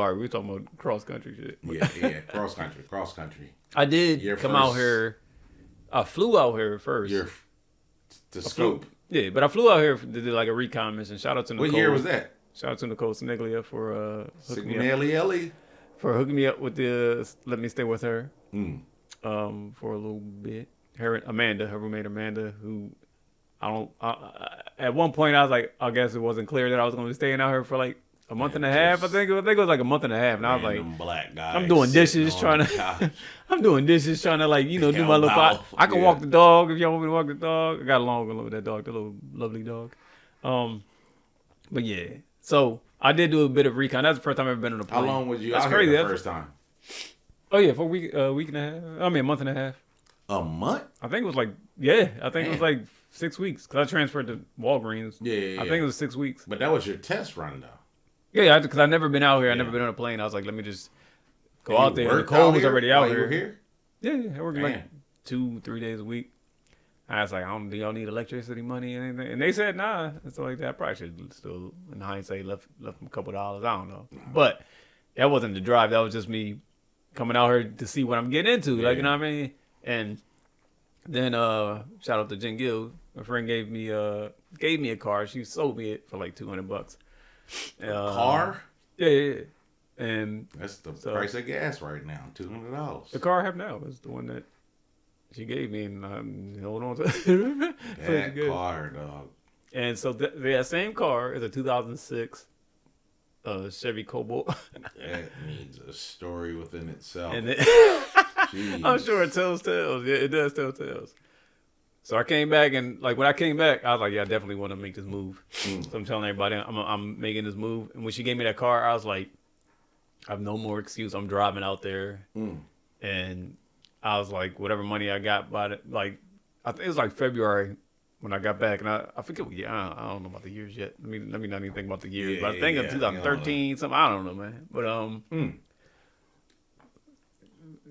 right, we were talking about cross country shit. Yeah, cross country. I did come out here. I flew out here first. The scope. Yeah, but I flew out here to do like a recon mission. Shout out to Nicole. What year was that? Shout out to Nicole Siniglia for hooking me up with the let me stay with her for a little bit. Her roommate Amanda, who at one point I was like, I guess it wasn't clear that I was going to be staying out here for like a month and a half. I think it was like a month and a half, and I was like, black guys I'm doing dishes, trying to like do my little. I can walk the dog if y'all want me to walk the dog. I got along with that dog, the little lovely dog. But yeah, so I did do a bit of recon. That's the first time I've ever been on a plane. How long was you out here the first time? Oh yeah, for a week and a half. I mean, a month and a half. A month? I think it was like it was like 6 weeks because I transferred to Walgreens. Yeah. I think it was 6 weeks. But that was your test run though. Yeah, because I've never been out here. I've never been on a plane. I was like, let me just go out there. Nicole was already out here. You were here? Yeah, I worked like 2-3 days a week. I was like, do y'all need electricity money or anything? And they said, nah, and stuff like that. I probably should still, in hindsight, left them a couple dollars. I don't know. But that wasn't the drive. That was just me coming out here to see what I'm getting into. Like, you know what I mean? And then, shout out to Jen Gill. My friend gave me a car. She sold me it for like $200. A car? Yeah. And that's the price of gas right now, $200. The car I have now is the one that she gave me, and I'm holding on to it. That car, dog. And so that same car is a 2006 Chevy Cobalt. That needs a story within itself. And I'm sure it tells tales. Yeah, it does tell tales. So I came back, and like when I came back, I was like, yeah, I definitely want to make this move. So I'm telling everybody I'm making this move. And when she gave me that car, I was like, I have no more excuse. I'm driving out there. And I was like, whatever money I got by it, like, I think it was like February when I got back. And I forget what year. I don't know about the years yet. Let me not even think about the years. But I think of 2013, something. I don't know, man. But,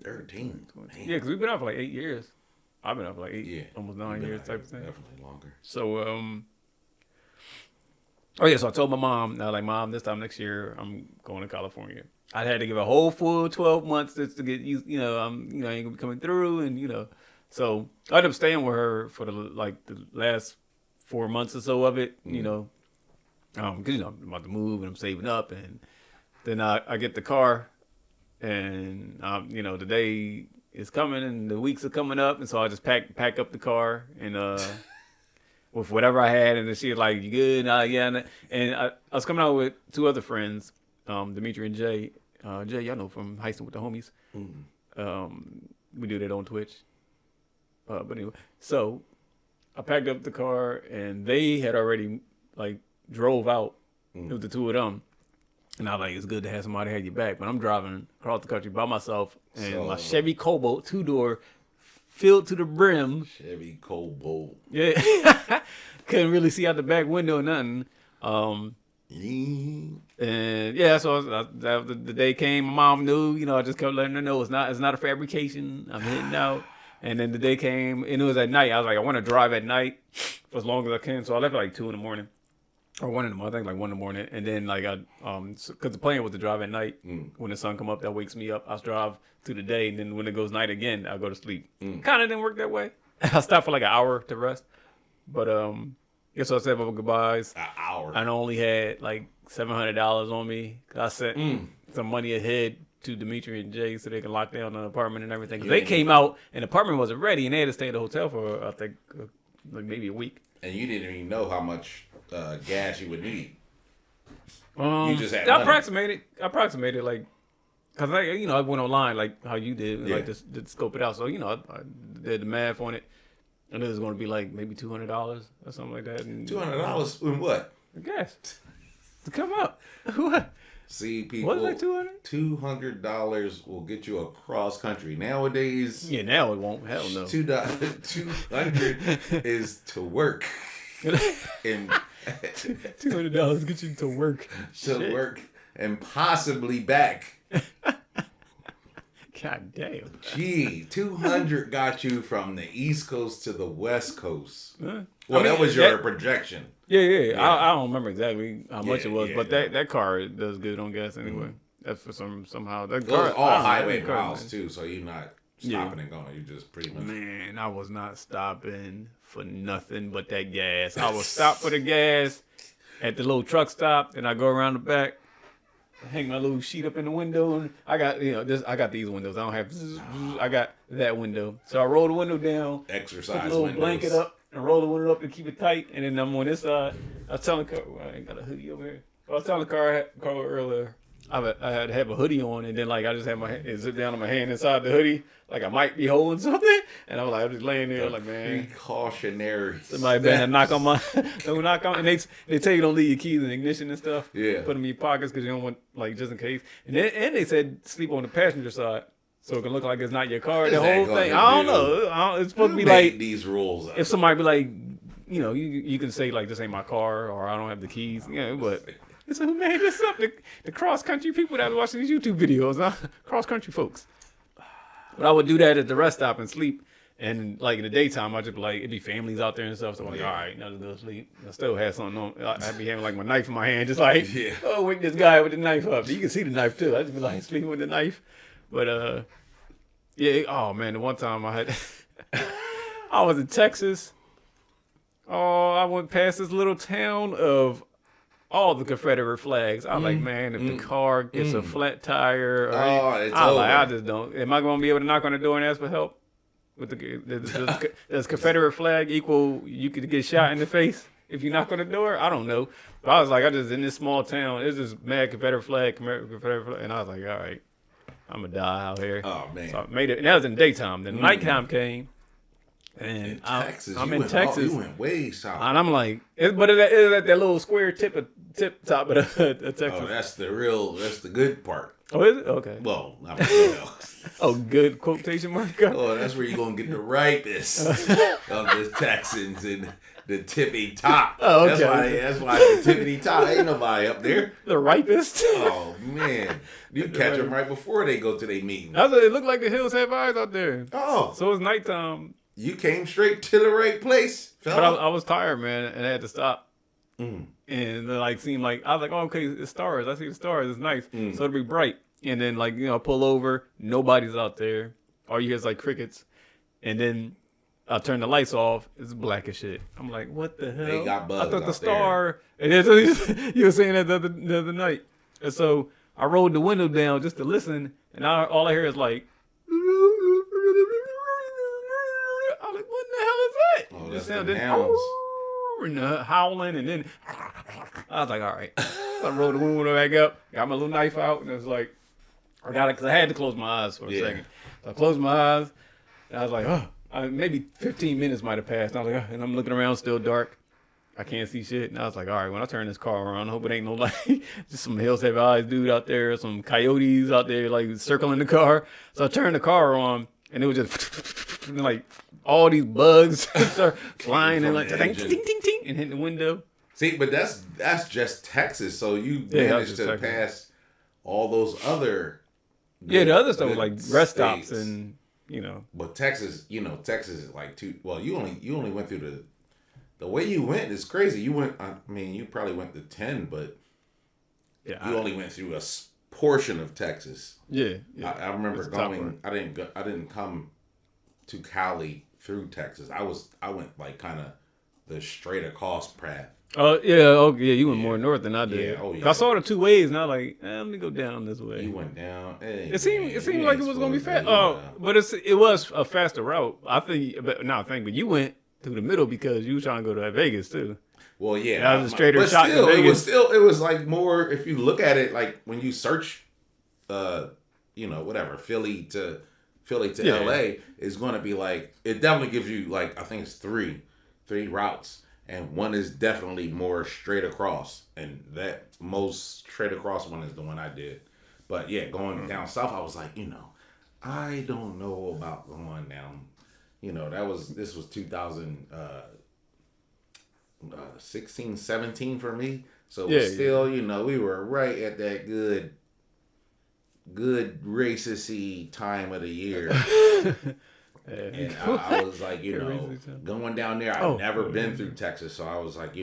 13. Yeah, because we've been out for like 8 years. I've been out for like 8, almost 9 years type of thing. Definitely longer. So, so I told my mom, Mom, this time next year, I'm going to California. I had to give a whole full 12 months just to get used, I ain't gonna be coming through, and, so I ended up staying with her for the last 4 months or so of it, because, I'm about to move and I'm saving up, and then I get the car, and, the day is coming and the weeks are coming up, and so I just pack up the car and with whatever I had, and then she was like, "You good?" And I was coming out with 2 other friends, Dimitri and Jay. Jay, y'all know from Heisting with the Homies. We do that on Twitch. But anyway, so I packed up the car, and they had already drove out. It was the 2 of them. And I was like, it's good to have somebody have your back. But I'm driving across the country by myself, and my Chevy Cobalt 2-door filled to the brim. Chevy Cobalt. Yeah. Couldn't really see out the back window or nothing. And yeah, so the day came, my mom knew, I just kept letting her know it's not a fabrication. I'm heading out. And then the day came, and it was at night. I was like, I want to drive at night for as long as I can. So I left at like 2 in the morning. Or 1 in the morning, I think like 1 in the morning. And then because the plan was to drive at night. When the sun come up, that wakes me up. I drive through the day, and then when it goes night again, I go to sleep. Kind of didn't work that way. I stopped for like an hour to rest. But so I said my goodbyes. An hour. And I only had like $700 on me. I sent some money ahead to Dimitri and Jay so they can lock down the apartment and everything. They came out, and the apartment wasn't ready, and they had to stay at the hotel for, I think, like maybe a week. And you didn't even know how much gas you would need. You just had money. I approximated like, cause I went online like how you did, like just scope it out. So I did the math on it, and it was going to be like maybe $200 or something like that. $200 in what? Gas to come up. What? See, people. What is like $200 will get you across country nowadays. Yeah, now it won't. Hell no. $200 is to work. And $200 get you to work. Work and possibly back. God damn. Gee, 200 got you from the East Coast to the West Coast. That was your projection. Yeah. I don't remember exactly how much it was, but that car does good on gas anyway. That's for somehow. That Those car, all highway miles too, so you're not stopping and going. You just pretty much. Man, I was not stopping for nothing but that gas. I would stop for the gas at the little truck stop, and I go around the back, hang my little sheet up in the window, and I got I got these windows. I don't have. I got that window, so I roll the window down, Exercise put the little windows. blanket up, and roll the window up to keep it tight, and then I'm on this side. I was telling the car, well, I ain't got a hoodie over here. I was telling the car earlier. I had to have a hoodie on, and then like I just had my zip down on my hand inside the hoodie, like I might be holding something, and I was like, I'm just laying there, like, man, precautionary. Somebody better knock on my, don't knock on, and they tell you don't leave your keys in the ignition and stuff. Yeah, put them in your pockets because you don't want, like, just in case. And they said sleep on the passenger side, so it can look like it's not your car. The whole thing, I don't know. It's supposed to be like these rules. If somebody be like, you can say like, this ain't my car, or I don't have the keys, but. So who made this up? The cross-country people that was watching these YouTube videos, cross-country folks. But I would do that at the rest stop and sleep. And like in the daytime, I'd just be like, it'd be families out there and stuff. So I'm like, all right, now just go to sleep. I still had something on. I'd be having like my knife in my hand, just like, wake this guy with the knife up. You can see the knife too. I'd just be like sleeping with the knife. But oh man, the one time I had, I was in Texas. Oh, I went past this little town of all the Confederate flags. I was like, man, if the car gets a flat tire, I just don't. Am I going to be able to knock on the door and ask for help? With does Confederate flag equal you could get shot in the face if you knock on the door? I don't know. But I was like, I just in this small town. It's just mad Confederate flag, and I was like, all right, I'm gonna die out here. Oh man! So I made it. And that was in the daytime. Then nighttime came. And I'm in Texas. You went way south. And I'm like, but it's at that little square tip top of the Texas. Oh, that's the good part. Oh, is it? Okay. Well, I mean, oh, good quotation mark. Oh, that's where you're going to get the ripest of the Texans and the tippy top. Oh, okay. That's why the tippity top. Ain't nobody up there. The ripest? Oh, man. You catch them right before they go to their meeting. It looked like the hills have eyes out there. Oh. So it's nighttime. You came straight to the right place, fella. But I was tired, man, and I had to stop. And it seemed like I was like, oh, okay, it's stars. I see the stars. It's nice. So it'll be bright. And then I pull over. Nobody's out there. All you hear is like crickets. And then I turn the lights off. It's black as shit. I'm like, what the hell? They got bugs. I thought the out star. And you were saying that the other night. And so I rolled the window down just to listen. And all I hear is like. I'm like, what the hell is that? Oh, that's the hounds. And howling, and then I was like, all right. So I rolled the window back up, got my little knife out, and it was like, I got it because I had to close my eyes for a second. So I closed my eyes, and I was like, maybe 15 minutes might have passed. And I was like, and I'm looking around, still dark. I can't see shit. And I was like, all right, when I turn this car around, I hope it ain't no like just some hills have eyes dude out there, some coyotes out there like circling the car. So I turned the car on, and it was just like all these bugs start flying and like ting, ting, ting, ting, and hit the window. See, but that's just Texas. So you managed to pass all those other. The other stuff was like rest stops and But Texas, Texas is like too. Well, you only went through the way you went is crazy. You went. I mean, you probably went to 10, but you only went through a portion of Texas. Yeah. I remember going. I didn't come to Cali through Texas. I went like kind of the straight across path. Oh yeah, you went more north than I did. Yeah, I saw the two ways, and I was like, let me go down this way. You went down. Hey, it seemed like it was gonna be fast. But it was a faster route. I think, but you went through the middle because you were trying to go to Vegas too. Well, yeah, that was a straighter shot to Vegas. It was like more. If you look at it, like when you search, whatever Philly to LA is going to be like, it definitely gives you like, I think it's three routes, and one is definitely more straight across, and that most straight across one is the one I did. But yeah, going down south, I was like, I don't know about going down. This was 2016, 17 for me. So still, we were right at that good racist-y time of the year. And I was like, going down there, I've never been through Texas. So I was like,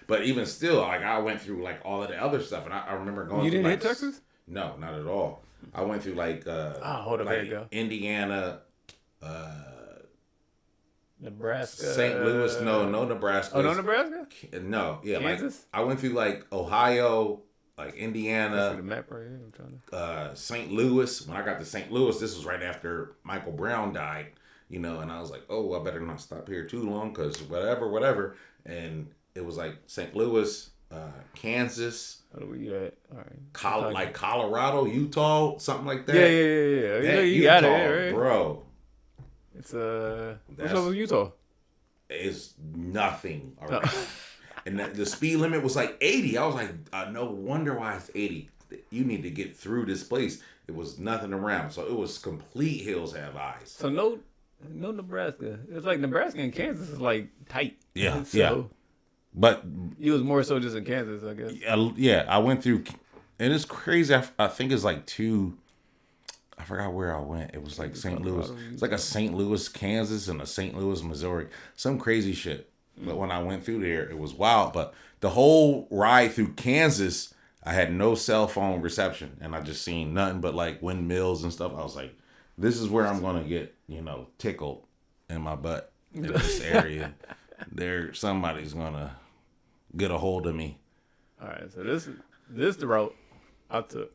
but even still, like I went through like all of the other stuff. And I remember going You didn't through, hit Texas? No, not at all. I went through like hold on, there you go. Indiana, Nebraska, St. Louis. No Nebraska. Oh, no Nebraska. No, yeah, Kansas? like I went through like Ohio, like See Indiana, the map right here. I'm trying to. St. Louis. When I got to St. Louis, this was right after Michael Brown died, and I was like, oh, I better not stop here too long because whatever. And it was like St. Louis, Kansas. What are we at? All right. Like Colorado, Utah, something like that. Yeah. You Utah, got it, right? bro. It's what's up with Utah? It's nothing. All right. And the speed limit was like 80. I was like, no wonder why it's 80. You need to get through this place. It was nothing around. So it was complete hills have eyes. So no Nebraska. It's like Nebraska and Kansas is like tight. Yeah, so yeah. But it was more so just in Kansas, I guess. Yeah, I went through, and it's crazy. I think it's like I forgot where I went. It was like St. Louis. It's like a St. Louis, Kansas, and a St. Louis, Missouri. Some crazy shit. But when I went through there, it was wild. But the whole ride through Kansas, I had no cell phone reception, and I just seen nothing but like windmills and stuff. I was like, this is where I'm gonna get tickled in my butt in this area. Somebody's gonna get a hold of me. All right, so this the route I took.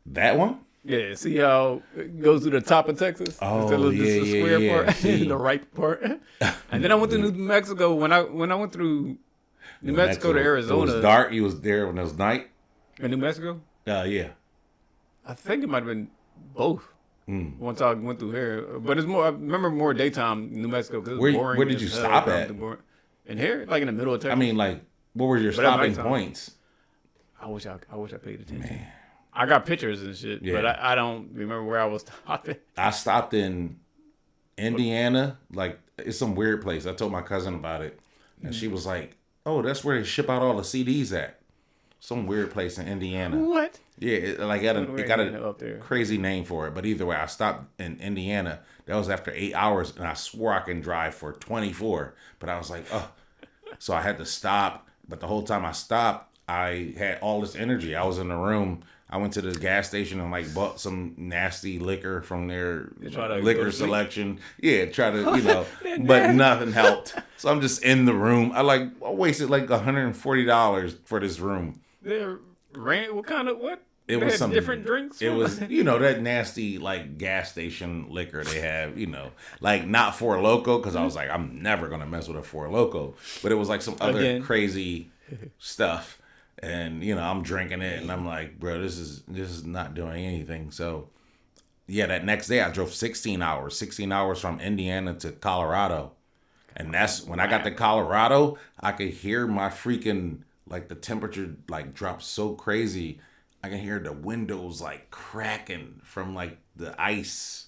That one? Yeah, see how it goes through the top of Texas? Oh, the square part, See. the right part. And then I went to New Mexico. When I went through New Mexico to Arizona. It was dark. You was there when it was night? In New Mexico? Yeah. I think it might have been both. Once I went through here. But it's more, I remember more daytime New Mexico. Cause it was boring. Where did you stop at? In here? Like in the middle of Texas? I mean, like, what were your stopping points? I wish I paid attention. Man. I got pictures and shit, but I don't remember where I was stopping. I stopped in Indiana. Like, it's some weird place. I told my cousin about it. And she was like, oh, that's where they ship out all the CDs at. Some weird place in Indiana. What? Yeah, it got a crazy name for it. But either way, I stopped in Indiana. That was after 8 hours, and I swore I can drive for 24. But I was like, oh. So I had to stop. But the whole time I stopped, I had all this energy. I was in the room. I went to the gas station and like bought some nasty liquor from their liquor selection. Yeah, try to, but nothing helped. So I'm just in the room. I wasted like $140 for this room. What? It was some different drinks. It was, that nasty like gas station liquor they have, like not Four Loko, because I was like, I'm never gonna mess with a Four Loko. But it was like some other crazy stuff. And I'm drinking it, and I'm like, bro, this is not doing anything. So, yeah, that next day I drove 16 hours from Indiana to Colorado, and that's when I got to Colorado. I could hear my freaking like the temperature like drop so crazy. I can hear the windows like cracking from like the ice.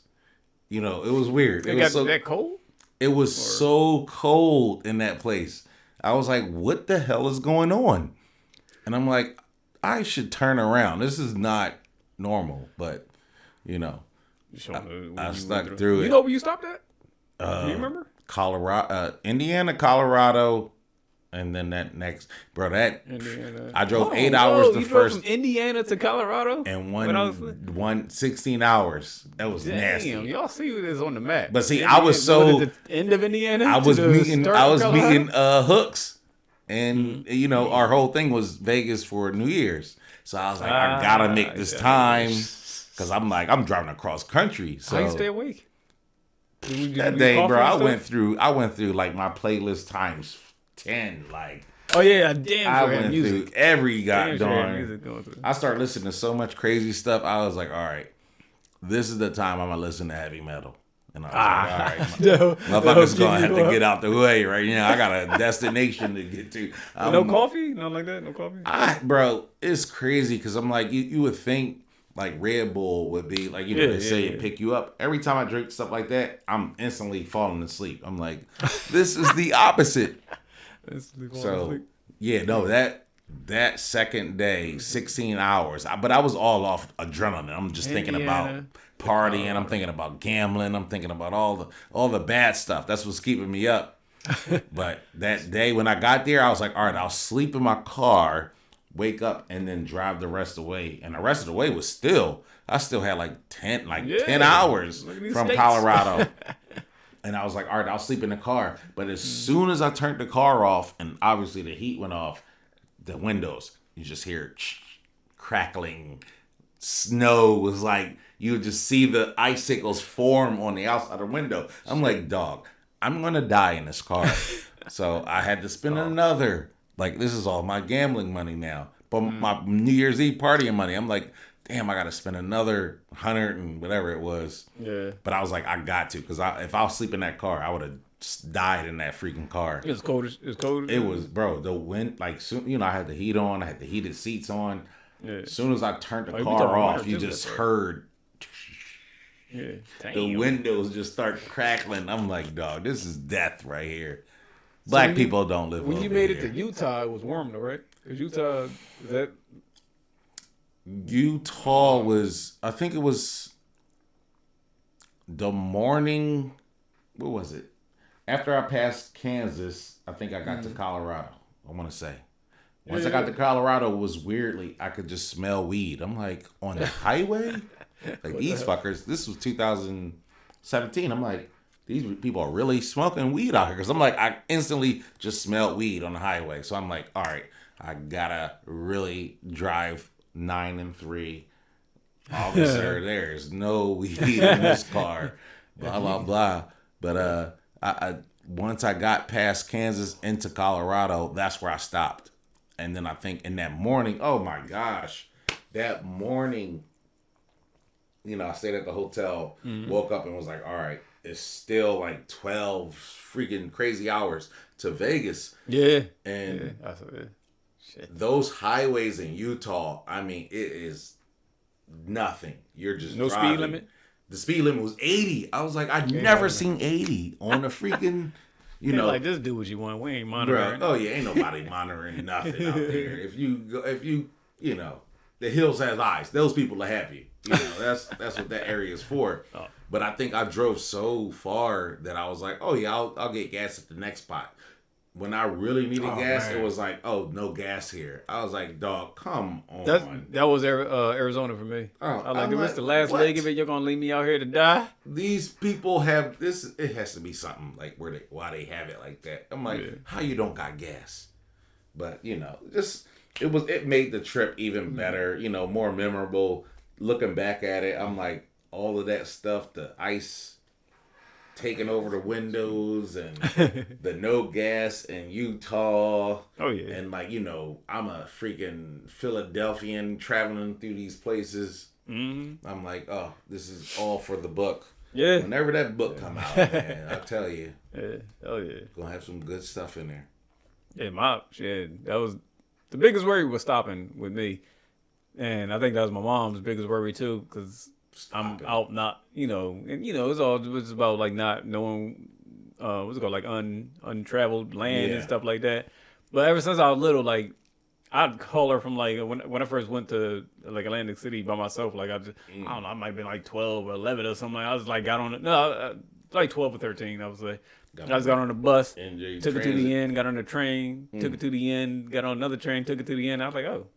It was weird. It got that cold. It was so cold in that place. I was like, what the hell is going on? And I'm like, I should turn around. This is not normal, but I stuck through it. You know where you stopped at? Do you remember? Indiana, Colorado, and then that next, bro. Indiana. I drove 8 hours you drove from Indiana to Colorado, and one 16 hours. That was nasty. Y'all see this on the map. But see, Indiana, I was so the end of Indiana. I was meeting hooks. And, our whole thing was Vegas for New Year's. So I was like, I got to make this time. Because I'm like, I'm driving across country. So how you stay awake? That day, bro, I went through like my playlist times 10. Like, oh, yeah, damn. I went through every goddamn. I started listening to so much crazy stuff. I was like, all right, this is the time I'm going to listen to heavy metal. And I was like, all right, motherfuckers gonna have to get out the way right now. I got a destination to get to. No coffee? Nothing like that? No coffee? Bro, it's crazy because I'm like, you would think like Red Bull would be like, they say it pick you up. Every time I drink stuff like that, I'm instantly falling asleep. I'm like, this is the opposite. That second day, 16 hours, but I was all off adrenaline. I'm just thinking about partying. I'm thinking about gambling. I'm thinking about all the bad stuff. That's what's keeping me up. But that day when I got there, I was like, all right, I'll sleep in my car, wake up, and then drive the rest of the way. And the rest of the way was still, I still had like 10 hours from Colorado. And I was like, all right, I'll sleep in the car. But as soon as I turned the car off, and obviously the heat went off, the windows, you just hear crackling. Snow was like, you would just see the icicles form on the outside of the window. I'm like, dog, I'm going to die in this car. So I had to spend another, like, this is all my gambling money now. But my New Year's Eve partying money, I'm like, damn, I got to spend another 100 and whatever it was. Yeah. But I was like, I got to, because if I was sleeping in that car, I would have died in that freaking car. It was cold. It was, bro, the wind, like, soon, I had the heat on. I had the heated seats on. Yeah. As soon as I turned the car off, you just heard the windows just start crackling. I'm like, dog, this is death right here. Black people don't live. When you made it to Utah, it was warm though, right? Because Utah was, I think it was the morning. What was it? After I passed Kansas, I think I got to Colorado. I want to say. Once I got to Colorado, it was weirdly, I could just smell weed. I'm like, on the highway? Like, these fuckers, this was 2017. I'm like, these people are really smoking weed out here. Because I'm like, I instantly just smelled weed on the highway. So I'm like, all right, I gotta really drive 9 and 3. Officer, there's no weed in this car. Blah, blah, blah. But I once I got past Kansas into Colorado, that's where I stopped. And then I think in that morning, oh my gosh, that morning, I stayed at the hotel, woke up and was like, all right, it's still like 12 freaking crazy hours to Vegas. Yeah. And those highways in Utah, I mean, it is nothing. You're just no driving. Speed limit? The speed limit was 80. I was like, I'd never seen 80 on a freaking... like, just do what you want. We ain't monitoring. Bro, ain't nobody monitoring nothing out there. If you, the hills have eyes. Those people will have you. That's what that area is for. Oh. But I think I drove so far that I was like, oh yeah, I'll get gas at the next spot. When I really needed gas, it was like, oh, no gas here. I was like, dog, come on. That was Arizona for me. I was like, this is the last leg of it. You're gonna leave me out here to die? These people have this. It has to be something like why they have it like that. I'm like, how you don't got gas? But it made the trip even better. More memorable. Looking back at it, I'm like, all of that stuff, the ice taking over the windows and the no gas in Utah. Oh yeah. And I'm a freaking Philadelphian traveling through these places. Mm-hmm. I'm like, oh, this is all for the book. Yeah. Whenever that book come out, man, I tell you. Yeah. Oh yeah. Gonna have some good stuff in there. Yeah, that was the biggest worry was stopping with me. And I think that was my mom's biggest worry too, because I'm out not, and it's about like not knowing, what's it called, like untraveled land and stuff like that. But ever since I was little, like I'd call her from like when I first went to like Atlantic City by myself, like I don't know, I might have been like 12 or 11 or something. I was like like 12 or 13, I would say. I just got on the bus, took it to the end, got on the train, took it to the end, got on another train, took it to the end. I was like, oh.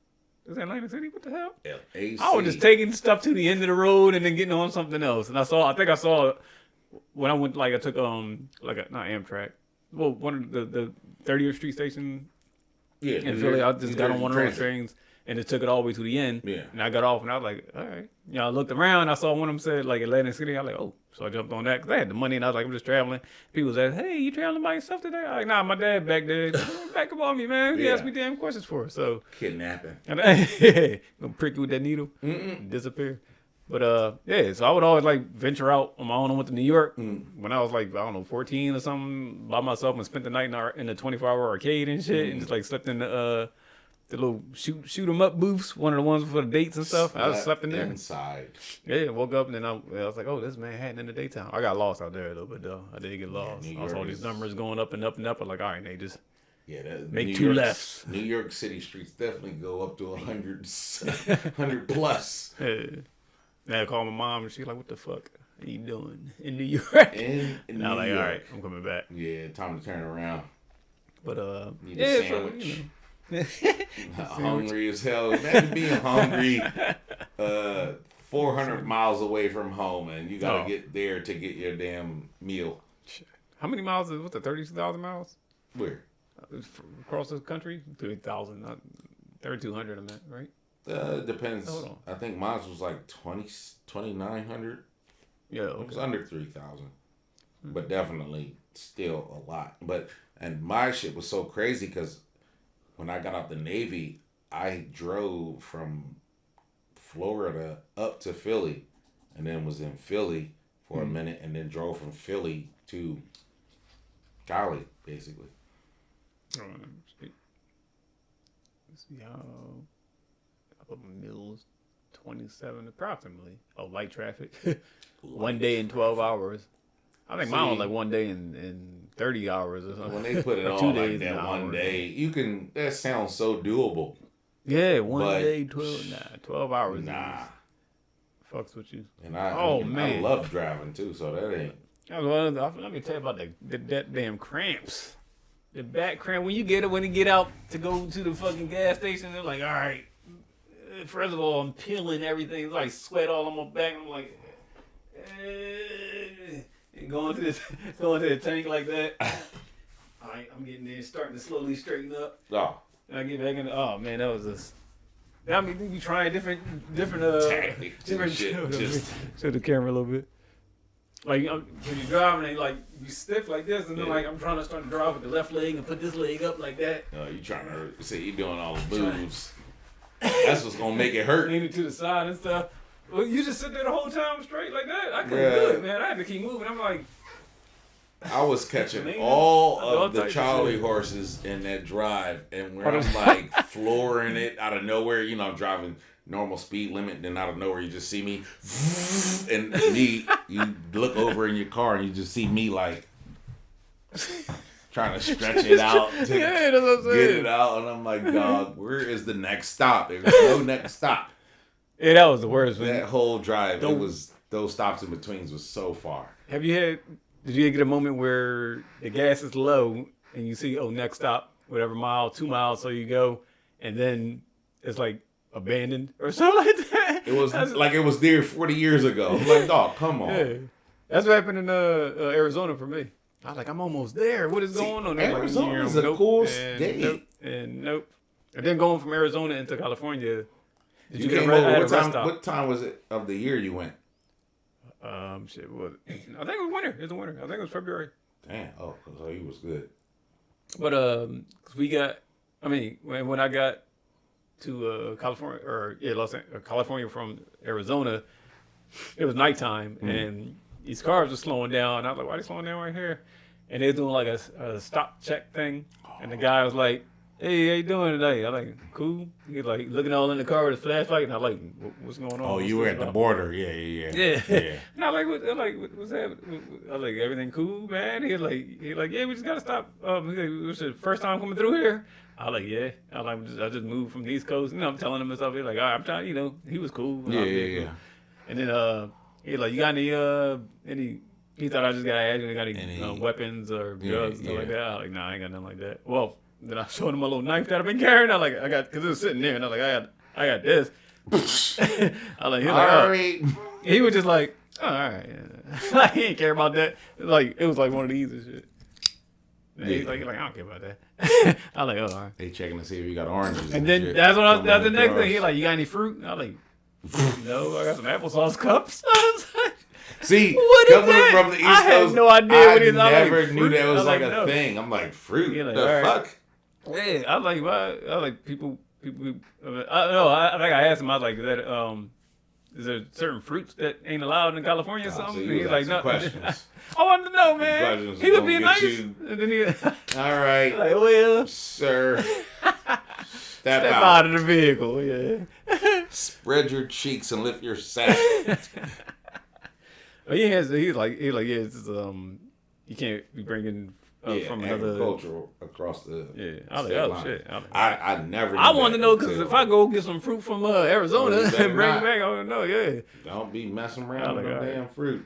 Is that Atlantic City? What the hell? LAC. I was just taking stuff to the end of the road and then getting on something else. And I think I saw when I went, like I took not Amtrak. Well, one of the 30th Street station in Philly. I just got on one of those trains and it took it all the way to the end. Yeah. And I got off and I was like, all right. I looked around. I saw one of them said like Atlantic City. I was like, oh. So I jumped on that because I had the money and I was like, I'm just traveling. People said, hey, you traveling by yourself today? I was like, nah, my dad back there. Back up on me, man. He asked me damn questions for it. So kidnapping. Gonna prick you with that needle and disappear. But so I would always like venture out on my own. I went to New York when I was like, I don't know, 14 or something by myself and spent the night in the 24-hour arcade and shit and just like slept in the little shoot 'em up booths, one of the ones for the dates and stuff. I just slept in there. Inside. Yeah, woke up and then I was like, oh, this is Manhattan in the daytime. I got lost out there a little bit though. I did get lost. I saw these numbers going up and up and up. I'm like, all right, Nate, just make two lefts. New York City streets definitely go up to 100 plus. Yeah. I called my mom and she's like, what the fuck are you doing in New York? And I was like, all right, I'm coming back. Yeah, time to turn around. But need a sandwich. So, Hungry as hell. Imagine being hungry 400 miles away from home and you got to get there to get your damn meal. How many miles is, what's the 32,000 miles? Where? Across the country? 3,000, not 3,200 I meant, right? Depends. I think mine was like 2,900. Yeah, okay. It was under 3,000. But definitely still a lot. And my shit was so crazy because when I got out the Navy, I drove from Florida up to Philly and then was in Philly for a minute and then drove from Philly to Cali, basically. Let's see how Mills 27 approximately. Oh, light traffic. 1 day in 12 hours. I think mine was like 1 day in 30 hours or something. When they put it all 2 like days that 1 day, that sounds so doable. Yeah, 1 day, 12 hours. Nah. Fucks with you. And I love driving too, so that ain't. Let me tell you about that damn cramps. The back cramp. When you get out to go to the fucking gas station, they're like, all right, first of all, I'm peeling everything. It's like sweat all on my back. I'm like, going to the tank like that. All right, I'm getting there, starting to slowly straighten up. Oh. And I get back in. Oh man, that was just. I mean, you trying different tactics, different shit. Just show the camera a little bit. Like when you're driving, and like you stiff like this, and then like I'm trying to start to drive with the left leg and put this leg up like that. You trying to see you doing all the moves. That's what's gonna make it hurt. Leaning to the side and stuff. Well, you just sit there the whole time straight like that. I couldn't do it, man. I had to keep moving. I'm like, I was catching all of the Charlie horses in that drive, and where I'm like flooring it out of nowhere. You know, I'm driving normal speed limit, then out of nowhere you just see me, and you look over in your car and you just see me like trying to stretch it out to get it out, and I'm like, dog, where is the next stop? There's no next stop. Yeah, that was the worst. That whole drive, it was those stops in betweens was so far. Did you get a moment where the gas is low and you see, next stop, whatever mile, 2 miles, so you go, and then it's like abandoned or something like that? It was like it was there 40 years ago. I'm like, dog, come on. Yeah. That's what happened in Arizona for me. I was like, I'm almost there. What is going on? Arizona is a cool state. Nope. And then going from Arizona into California. Did you came over. What time was it of the year you went? I think it was winter. It was winter. I think it was February. Damn. Oh, so he was good. But when I got to California, California from Arizona, it was nighttime and these cars were slowing down. I was like, why are they slowing down right here? And they're doing like a stop check thing. And the guy was like, hey, how you doing today? I'm like, cool. He's like looking all in the car with his flashlight, and I'm like, what's going on? Oh, you were at the border. Yeah. And I'm like, what's happening? I was like, everything cool, man? He's like, yeah, we just gotta stop. He's like, was it the first time coming through here? I was like, yeah. I just moved from the East Coast. You know, I'm telling him and stuff. He's like, all right, I'm trying. You know, he was cool. Yeah. And then he's like, you got any? He thought I just gotta ask you, got any weapons or drugs, stuff like that. I was like, nah, I ain't got nothing like that. Well. Then I showed him a little knife that I've been carrying. Because it was sitting there, and I was like, I got this. I was like, all right. He was just like, all right. Yeah. Like, he didn't care about that. It was like one of these and shit. And he's like, I don't care about that. I was like, all right. They checking to see if you got oranges. And then that's the next thing. He's like, you got any fruit? I was like, no, I got some applesauce cups. I was like, see, coming from the East Coast, I had no idea what it was. I never knew that was like a thing. I'm like, fruit? Like, the fuck? Yeah, I was like, why? I was like, people. I don't know. I think I asked him. I was like, is there certain fruits that ain't allowed in California or something? So and he's like, no. Questions. I wanted to know, man. He was being nice. And then he, all right, like, well, sir, step out of the vehicle. Yeah. Spread your cheeks and lift your sack. But he's like, yeah, it's you can't be bringing. From another agricultural across the I was like, oh shit! I never. I wanted to know because if I go get some fruit from Arizona and bring it back, I want to know. Yeah, don't be messing around with no damn fruit.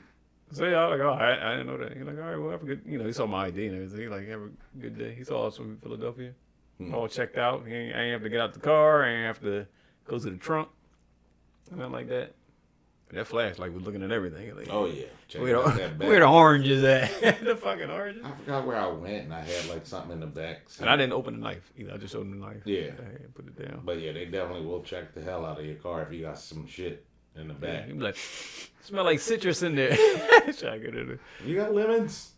So yeah, I was like, oh, I didn't know that. He's like, all right, well, have a good. He saw my ID and everything. He's like, have a good day. He saw us from Philadelphia. all checked out. I ain't have to get out the car. I ain't have to go to the trunk. Nothing like that. That flashlight was looking at everything. Like, oh yeah, where the oranges at? The fucking oranges. I forgot where I went, and I had like something in the back. And I didn't open the knife either. I just showed them the knife. Yeah, put it down. But yeah, they definitely will check the hell out of your car if you got some shit in the back. You be like, smell like citrus in there. Try to get it. You got lemons?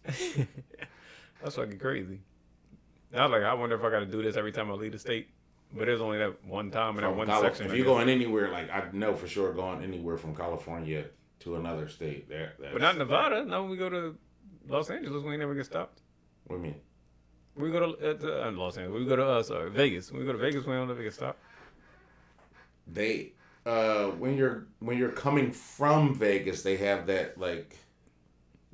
That's fucking crazy. I was like, I wonder if I got to do this every time I leave the state. But there's only that one time in that one section. If you're going anywhere, like I know for sure going anywhere from California to another state. But not Nevada. No, when we go to Los Angeles, we ain't never get stopped. What do you mean? We go to Los Angeles. We go to Vegas. When we go to Vegas, we don't ever get stopped. They when you're coming from Vegas, they have that like.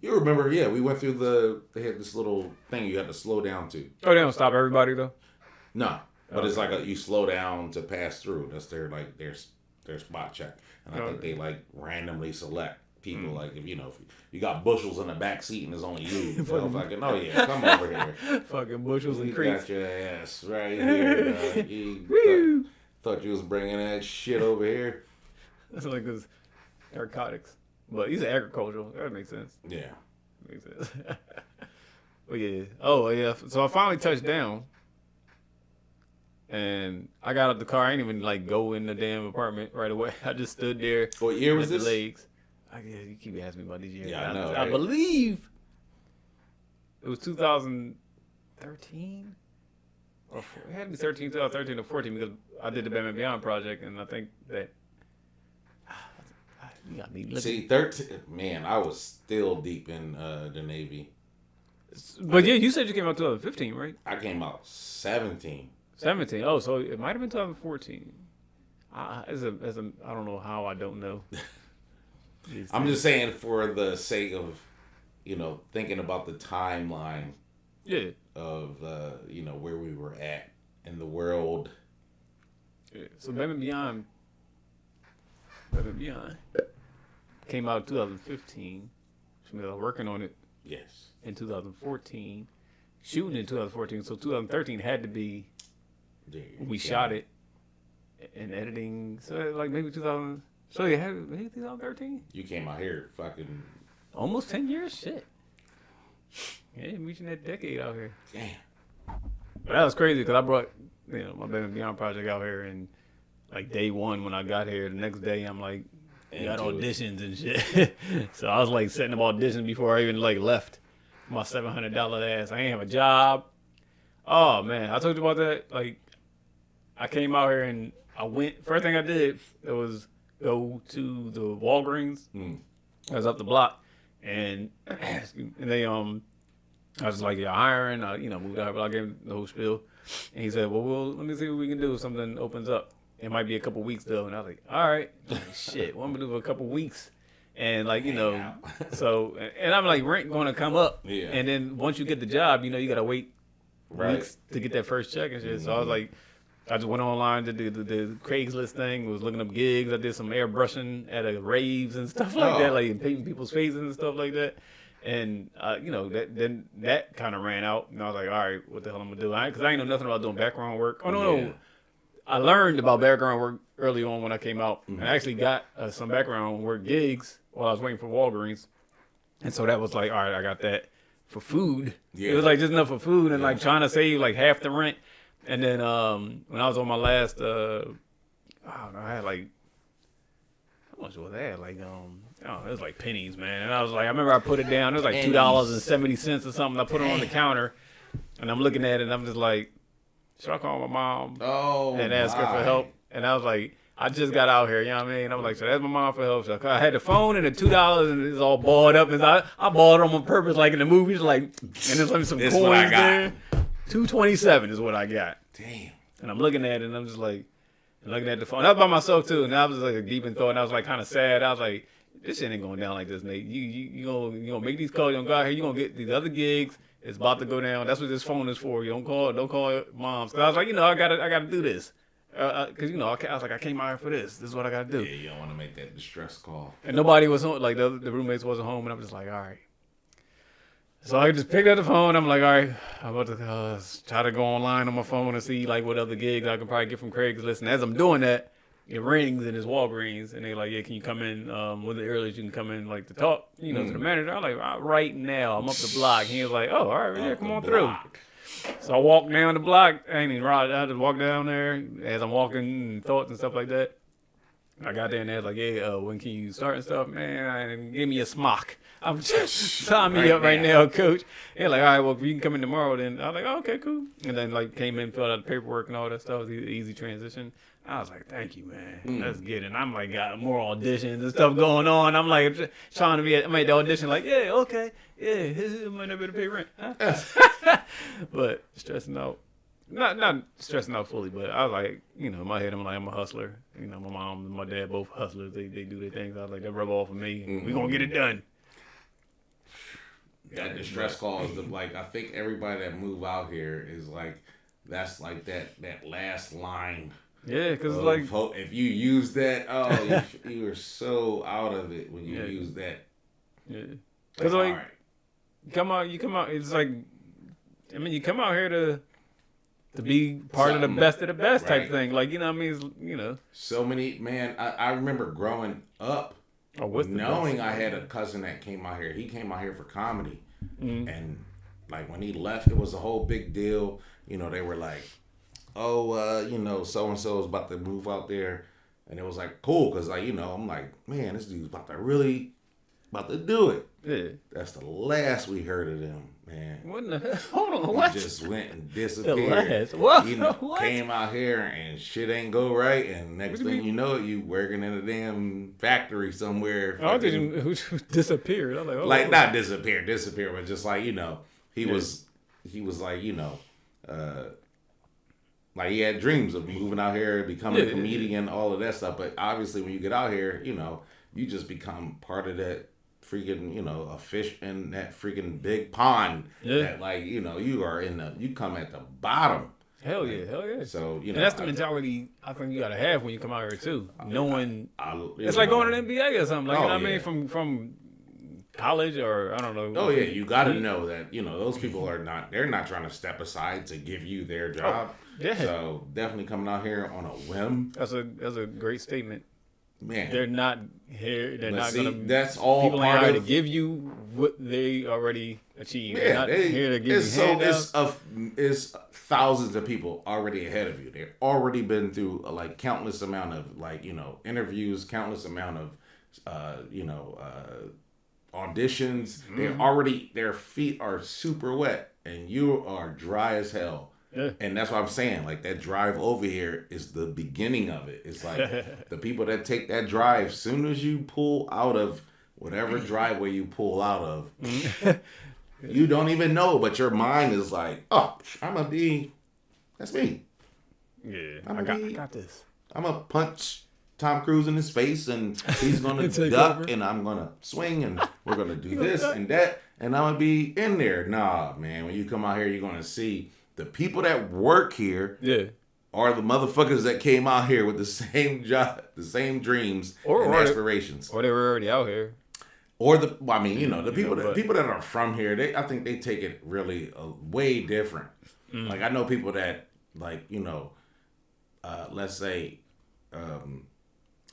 You remember? Yeah, we went through they had this little thing you had to slow down to. Oh, they don't stop everybody though. No. But it's like you slow down to pass through. That's their spot check, and I think they like randomly select people. Like if you got bushels in the back seat and it's only you, they'll fucking come over here. Fucking bushels and creeks. Got your ass right here. You thought you was bringing that shit over here. That's like this narcotics, but he's agricultural. That makes sense. Yeah, makes sense. But yeah, So I finally touched down. And I got out the car. I didn't even like go in the damn apartment right away. I just stood there. What year was this? Legs. You keep asking me about these years. Yeah, I know. I believe it was 2013. It had to be 2013 or 14 because I did the Batman Beyond project, and I think that you got me looking. See, 13. Man, I was still deep in the Navy. But yeah, you said you came out 2015, right? I came out 17. 17. Oh, so it might have been 2014. I don't know how I don't know. I'm just saying for the sake of, thinking about the timeline. Yeah. Of where we were at in the world. Yeah. So Batman Beyond came out in 2015. So we were working on it. Yes. In 2014, shooting in 2014. So 2013 had to be. We shot it and editing, so like maybe 2000. So you had maybe 2013. You came out here fucking almost 10 years. Shit. Yeah, reaching that decade out here. Damn. But that was crazy because I brought my Batman Beyond project out here, and like day one when I got here, the next day I'm like got auditions and shit. So I was like setting up auditions before I even like left my $700 ass. I ain't have a job. Oh man, I told you about that. Like. I came out here and I went. First thing I did was go to the Walgreens. I was up the block, and they I was like, "Yeah, hiring." Moved out, but I gave him the whole spiel, and he said, "Well, let me see what we can do if something opens up. It might be a couple weeks though." And I was like, "All right, shit, what am I gonna do for a couple weeks?" And like so, and I'm like, rent going to come up, and then once you get the job, you gotta wait weeks to get that first check and shit. Mm-hmm. So I was like. I just went online to do the Craigslist thing. Was looking up gigs. I did some airbrushing at raves and stuff like that, like painting people's faces and stuff like that. And that kind of ran out. And I was like, all right, what the hell I'm gonna do? Because I ain't know nothing about doing background work. Oh no, I learned about background work early on when I came out. Mm-hmm. I actually got some background work gigs while I was waiting for Walgreens. And so that was like, all right, I got that for food. Yeah. It was like just enough for food and like trying to save like half the rent. And then when I was on my last, I don't know, I had like, how much was that? Like, it was like pennies, man. And I was like, I remember I put it down. It was like $2.70 or something. I put it on the counter, and I'm looking at it, and I'm just like, should I call my mom and ask her for help? And I was like, I just got out here, you know what I mean? I'm like, so that's my mom for help. So I had the phone and the $2, and it's all balled up. And I balled it on purpose, like in the movies, like, and there's like some coins there. $2.27 is what I got. Damn. And I'm looking at it, and I'm just like, looking at the phone. I was by myself too, and I was like deep in thought, and I was like kind of sad. I was like, this shit ain't going down like this, Nate. You gonna make these calls. You gonna go out here. You gonna get these other gigs. It's about to go down. That's what this phone is for. You don't call moms. Cause I was like, I gotta do this. Cause I was like, I came out here for this. This is what I gotta do. Yeah, you don't want to make that distress call. And nobody was home. Like the roommates wasn't home, and I'm just like, all right. So I just picked up the phone. I'm like, all right, I'm about to try to go online on my phone and see like what other gigs I could probably get from Craigslist. And as I'm doing that, it rings and it's Walgreens, and they're like, yeah, can you come in? When the earliest you can come in, like to talk, to the manager. I'm like, right now, I'm up the block. He was like, oh, all right, yeah, come on through. So I walked down the block. I ain't even right. I just walked down there as I'm walking, thoughts and stuff like that. I got there and they're like, yeah, when can you start and stuff? Man, give me a smock. I'm just sign me up right now, coach. They're like, all right, well, if you can come in tomorrow, then I was like, oh, okay, cool. And then like came in, filled out the paperwork and all that stuff. It was an easy transition. I was like, thank you, man. Let's get it. And I'm like, got more auditions and stuff going on. I'm like trying to be at the audition, like, yeah, okay, yeah, might not be able to pay rent. Huh? But stressing out. Not stressing out fully, but I was like, in my head, I'm like, I'm a hustler. My mom and my dad both hustlers. They do their things. I was like, they rub off of me. We gonna get it done. That distress call is like, I think everybody that move out here is like, that's like that last line. Yeah, because like if you use that, you are so out of it when you use that. Yeah, because like, you come out. It's like, you come out here to be part of the best type thing. Like, So many, man, I remember growing up knowing I had a cousin that came out here. He came out here for comedy. And like when he left, it was a whole big deal. They were like, oh, so-and-so is about to move out there. And it was like, cool. Cause like, I'm like, man, this dude's about to do it. Yeah. That's the last we heard of them, man. What the hell? Hold on, what? He just went and disappeared. The last? What? What? Came out here and shit ain't go right, and next thing you know, you working in a damn factory somewhere. Oh, who disappeared? I'm like, oh. Like not disappeared, but just like, he was like, like he had dreams of moving out here, becoming a comedian, all of that stuff. But obviously when you get out here, you just become part of that freaking, a fish in that freaking big pond. Yeah. That like, you are you come at the bottom. Hell yeah, hell yeah. So, and that's the mentality I think you gotta have when you come out here too. Knowing it's like going to the NBA or something. Like, I mean, from college or I don't know. Oh yeah, you gotta know that, those people they're not trying to step aside to give you their job. Yeah. So definitely coming out here on a whim. That's a great statement. Man, they're not here. They're not gonna. That's all people part ain't of to give you what they already achieved. Yeah, they're not here to give you handouts. It's thousands of people already ahead of you. They've already been through like countless amount of interviews, countless amount of auditions. Mm-hmm. Their feet are super wet, and you are dry as hell. Yeah. And that's what I'm saying. Like that drive over here is the beginning of it. It's like the people that take that drive, soon as you pull out of whatever driveway you pull out of, you don't even know, but your mind is like, oh, that's me. Yeah, I got this. I'm going to punch Tom Cruise in his face and he's going to duck over. And I'm going to swing and we're going to do this and that. And I'm going to be in there. Nah, man, when you come out here, you're going to see the people that work here are the motherfuckers that came out here with the same job, the same dreams and aspirations. Or they were already out here. Or the people that are from here, I think they take it really way different. Mm. Like I know people that like, let's say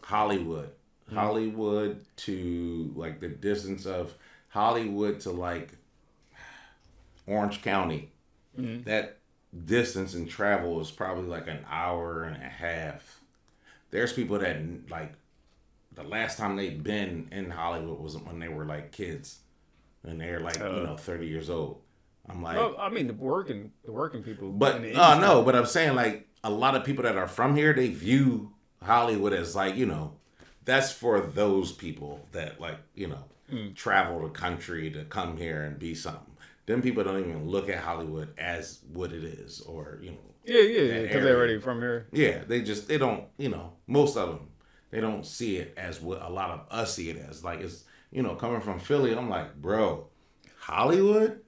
Hollywood to like the distance of Hollywood to like Orange County. Mm-hmm. That distance and travel is probably like an hour and a half. There's people that like the last time they've been in Hollywood was when they were like kids, and they're like 30 years old. I'm like, well, I mean the working people. But no, but I'm saying like a lot of people that are from here, they view Hollywood as like that's for those people that like travel the country to come here and be something. Them people don't even look at Hollywood as what it is, or Yeah, because they're already from here. Yeah, they don't, most of them, they don't see it as what a lot of us see it as. Like it's, coming from Philly, I'm like, bro, Hollywood,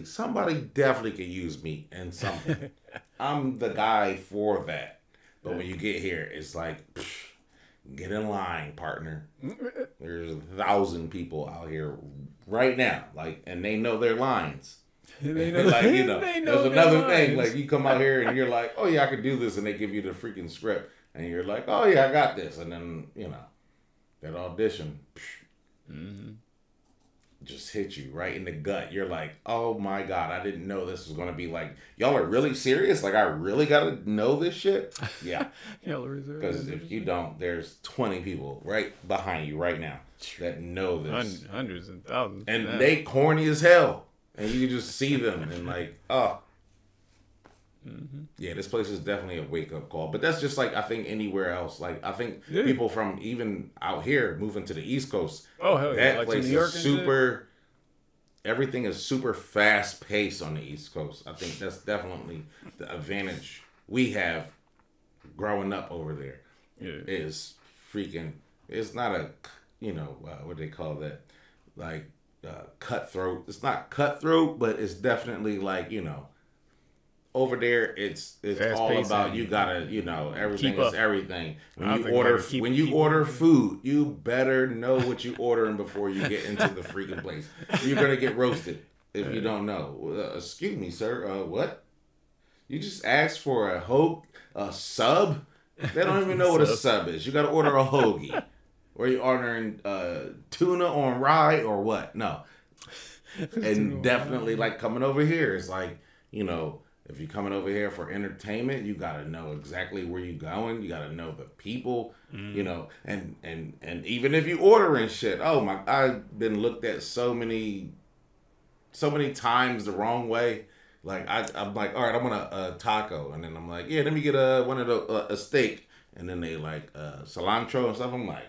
somebody definitely could use me in something. I'm the guy for that. But when you get here, it's like, get in line, partner. There's 1,000 people out here right now, like, and they know their lines. They know, Like, you know, there's another thing. lines. Like, you come out here and you're like, oh yeah, I could do this, and they give you the freaking script, and you're like, oh yeah, I got this, and then you know, that audition just hit you right in the gut. You're like, oh my god, I didn't know this was gonna be like, y'all are really serious? Like, I really gotta know this shit? Yeah. Because if you don't, there's 20 people right behind you right now that know this. Hundreds and thousands. And they corny as hell. And you just see them and like, oh. Yeah, this place is definitely a wake-up call. But that's just like, I think anywhere else. Like, I think people from even out here moving to the East Coast. Oh, hell yeah. That Like place New York is super, everything is super fast-paced on the East Coast. I think that's definitely the advantage we have growing up over there. Yeah. Is freaking, it's not a, you know, what do they call that? Like, cutthroat. It's not cutthroat, but it's definitely like, you know, over there it's all about, you gotta, you know, everything is everything. When you order food, you better know what you ordering before you get into the freaking place. You're gonna get roasted if you don't know. Excuse me, sir. What? You just asked for a sub? They don't even know what a sub is. You gotta order a hoagie. Or you ordering tuna on rye or what? No. And definitely, like, coming over here, it's like, you know, if you're coming over here for entertainment, you gotta know exactly where you're going. You gotta know the people, you know, and even if you ordering shit, oh my, I've been looked at so many times the wrong way. Like, I'm like, all right, I want a taco, and then I'm like, yeah, let me get a steak, and then they like cilantro and stuff. I'm like,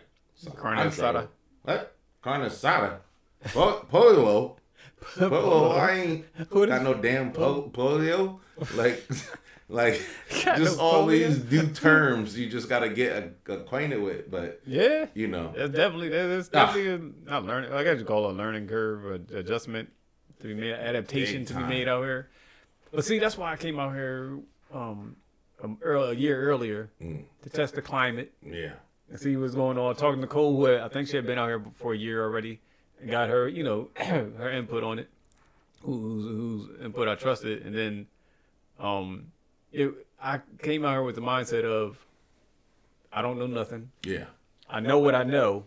carne asada. What? Carne asada? Pollo? Pollo? I ain't got no damn polio. Like just all these new terms you just gotta get acquainted with. But yeah, you know, that's definitely not learning. I guess you call it a learning curve, adjustment to be made, adaptation to be made out here. But see, that's why I came out here a year earlier to test the climate. Yeah. And see what's going on. Talking to Cole, who I think she had been out here for a year already, and got her, you know, her input on it. Whose input I trusted, and then, I came out here with the mindset of, I don't know nothing. Yeah. I know what I know.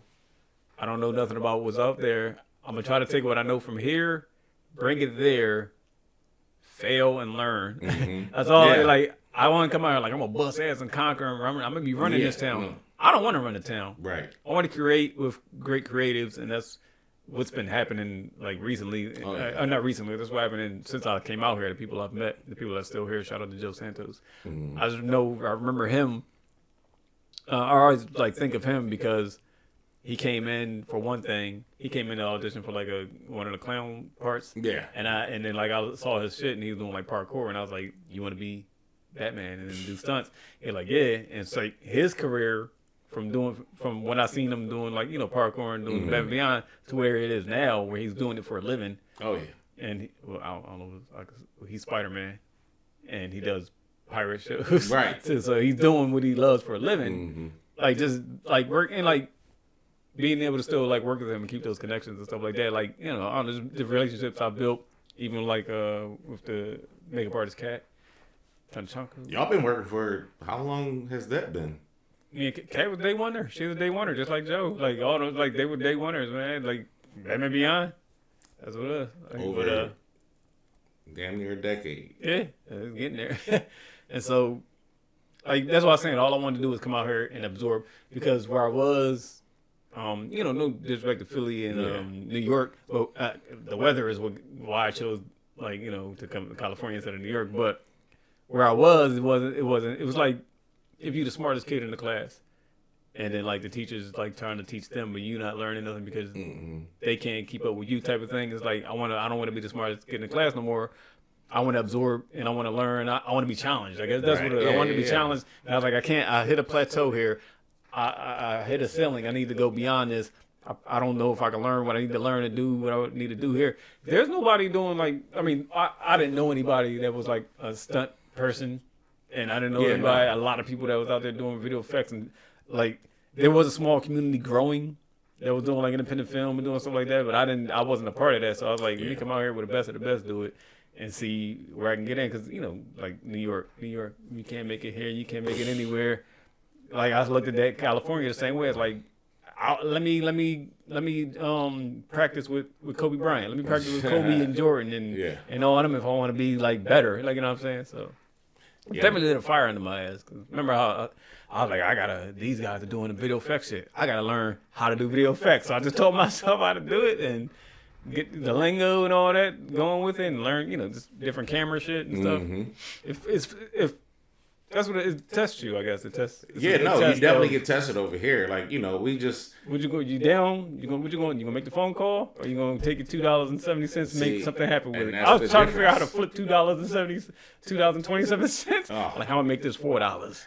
I don't know nothing about what's out there. I'm gonna try to take what I know from here, bring it there, fail and learn. Mm-hmm. That's all. Yeah. Like, I want to come out here like I'm gonna bust ass and conquer and run. I'm gonna be running this town. Mm-hmm. I don't want to run the town. Right. I want to create with great creatives, and that's what's been happening like recently. Not recently. That's what happened since I came out here. The people I've met, the people that's still here. Shout out to Joe Santos. Mm-hmm. I remember him. I always like think of him because he came in for one thing. He came in to audition for like one of the clown parts. Yeah. And then like I saw his shit and he was doing like parkour, and I was like, you want to be Batman and then do stunts? He's like, yeah. And it's like his career from when I seen him doing like, you know, parkour and doing Batman Beyond to where it is now, where he's doing it for a living. Oh yeah. And I don't know, he's Spider-Man, and he does pirate shows. Right. So he's doing what he loves for a living. Mm-hmm. Like just like working, like being able to still like work with him and keep those connections and stuff like that. Like, you know, on the relationships I've built, even like with the makeup artist Kat. Y'all been working for, how long has that been? Yeah, Kat was day oneer. She was day oneer, just like Joe. Like all those, like they were day oneers, man. Like Batman Beyond. That's what it is. Like, over damn near a decade. Yeah, it's getting there. And so, like that's why I was saying all I wanted to do was come out here and absorb, because where I was, you know, no disrespect to Philly and New York, but the weather is why I chose, like, you know, to come to California instead of New York. But where I was, it was like if you're the smartest kid in the class, and then like the teachers like trying to teach them, but you not learning nothing because they can't keep up with you type of thing. It's like I don't want to be the smartest kid in the class no more. I want to absorb and I want to learn. I want to be challenged. I guess that's what I want to be challenged. And I was like, I can't. I hit a plateau here. I hit a ceiling. I need to go beyond this. I don't know if I can learn what I need to learn and do what I need to do here. There's nobody doing like. I mean, I didn't know anybody that was like a stunt person. And I didn't know anybody, a lot of people that was out there doing video effects, and like there was a small community growing that was doing like independent film and doing stuff like that, but I wasn't a part of that. So I was like, let me come out here with the best of the best, do it, and see where I can get in. Because like New York, you can't make it here, you can't make it anywhere. Like I looked at that California the same way. It's like, let me practice with Kobe Bryant. Let me practice with Kobe and Jordan and all of them if I want to be like better. Like, you know what I'm saying? So definitely lit a fire under my ass. Cause remember how I was like, these guys are doing the video effects shit. I gotta learn how to do video effects. So I just taught myself how to do it and get the lingo and all that going with it and learn, just different camera shit and stuff. Mm-hmm. If that's what it tests you, I guess. It tests. You definitely get tested over here. Like, we just. Would you go? You down? You gonna make the phone call, or you gonna take your $2.70 and make something happen with it? I was trying to figure out how to flip $2.27. Oh. Like how I make this $4.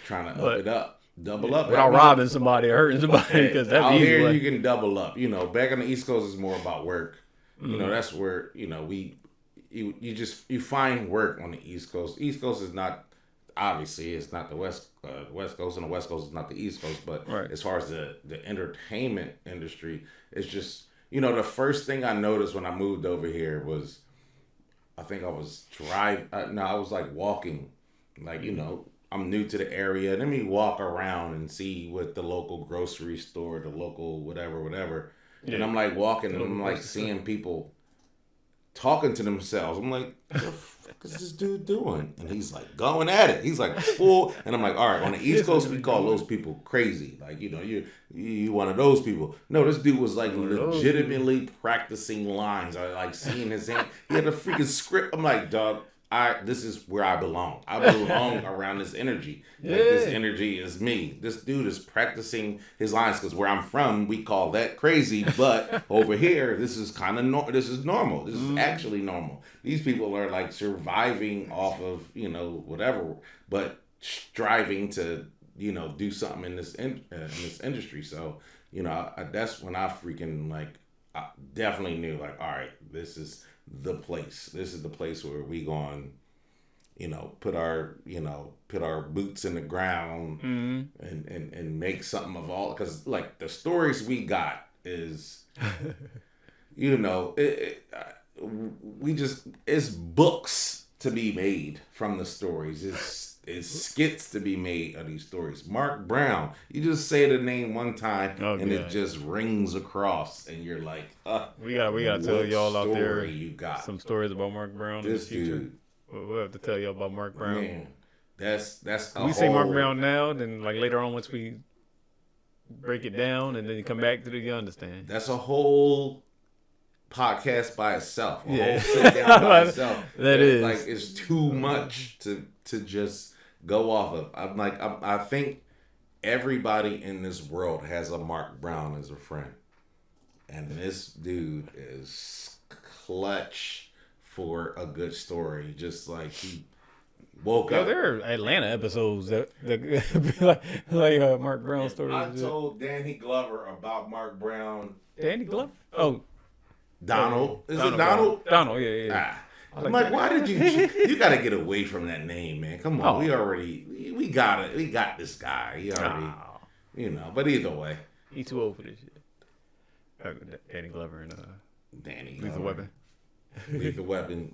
Trying to up it up, double up without robbing somebody or hurting somebody. Because that's out easy. Here you can double up. Back on the East Coast is more about work. That's where you find work on the East Coast. East Coast is not. Obviously, it's not the West Coast, and the West Coast is not the East Coast. But as far as the entertainment industry, it's just the first thing I noticed when I moved over here was, I think I was I was like walking, like I'm new to the area. Let me walk around and see what the local grocery store, the local whatever. Yeah. And I'm like walking, and I'm like seeing people talking to themselves. I'm like, what the fuck is this dude doing? And he's like going at it. He's like full. And I'm like, all right, on the East Coast, we call those people crazy. Like, you one of those people. No, this dude was like legitimately practicing lines. I like seeing his hand. He had a freaking script. I'm like, dog, this is where I belong. I belong around this energy. Like, this energy is me. This dude is practicing his lines, because where I'm from, we call that crazy. But over here, this is kind of this is normal. This is actually normal. These people are like surviving off of whatever, but striving to do something in this industry. So that's when I freaking I definitely knew, like, all right, this is the place. This is the place where we going, put our boots in the ground and make something of all. Because like the stories we got is, it's books to be made from the stories. It's skits to be made of these stories. Mark Brown, you just say the name one time it just rings across, and you're like, we gotta tell y'all out there you got some stories about Mark Brown this in the future. Dude, we'll have to tell y'all about Mark Brown. Man, that's we say Mark Brown now, then like later on once we break it down and then you come back to you understand. That's a whole podcast by itself. A whole sit down by itself. That is like, it's too much to just go off of. I think everybody in this world has a Mark Brown as a friend, and this dude is clutch for a good story. Just like he woke up. There are Atlanta episodes that like Mark Brown stories. I told Danny Glover about Mark Brown. Danny Glover? Oh, Donald. Is it Donald? Donald, yeah. I'm like, why did you got to get away from that name, man. Come on. We got this guy. He already, but either way. He's too old for this shit. Danny Glover and Danny Lethal Weapon. Lethal Weapon,